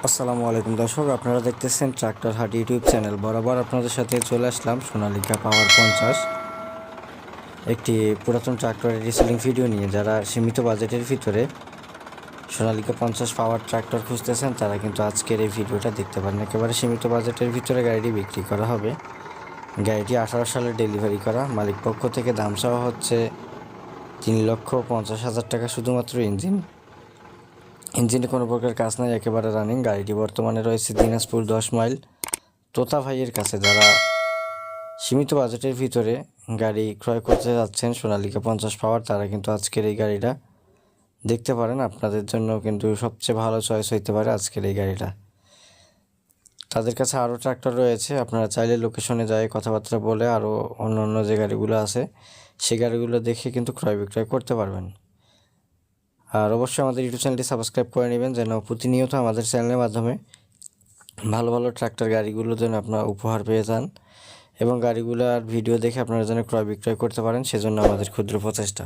আসসালামু আলাইকুম দর্শক, আপনারা দেখতেছেন ট্রাক্টর হাট ইউটিউব চ্যানেল। বরাবর আপনাদের সাথে চলে আসলাম সোনালিকা পাওয়ার 50, একটি পুরাতন ট্রাক্টরের রিসেলিং ভিডিও নিয়ে। যারা সীমিত বাজেটের ভিতরে সোনালিকা 50 পাওয়ার ট্রাক্টর খুঁজতেছেন তারা কিন্তু আজকের এই ভিডিওটা দেখতে পারেন। একেবারে সীমিত বাজেটের ভিতরে গাড়িটি বিক্রি করা হবে। গাড়িটি 18 সালে ডেলিভারি করা। মালিক পক্ষ থেকে দাম চাওয়া হচ্ছে 3,50,000 টাকা, শুধুমাত্র ইঞ্জিনে কোনো প্রকার কাজ নাই, একেবারে রানিং। গাড়িটি বর্তমানে রয়েছে দিনাজপুর 10 মাইল তোতা ভাইয়ের কাছে। যারা সীমিত বাজেটের ভিতরে গাড়ি ক্রয় করতে যাচ্ছেন সোনালিকা 50 পাওয়ার, তারা কিন্তু আজকের এই গাড়িটা দেখতে পারেন। আপনাদের জন্য কিন্তু সবচেয়ে ভালো চয়েস হইতে পারে আজকের এই গাড়িটা। তাদের কাছে আরও ট্রাক্টর রয়েছে, আপনারা চাইলে লোকেশনে যায় কথাবার্তা বলে আরও অন্য যে গাড়িগুলো আছে সেই গাড়িগুলো দেখে কিন্তু ক্রয় বিক্রয় করতে পারবেন। আর অবশ্যই আমাদের ইউটিউব চ্যানেলটি সাবস্ক্রাইব করে নেবেন, যেন প্রতিনিয়ত আমাদের চ্যানেলের মাধ্যমে ভালো ভালো ট্রাক্টর গাড়িগুলো যেন আপনারা উপহার পেয়ে যান এবং গাড়িগুলোর ভিডিও দেখে আপনারা যেন ক্রয় বিক্রয় করতে পারেন, সেজন্য আমাদের ক্ষুদ্র প্রচেষ্টা।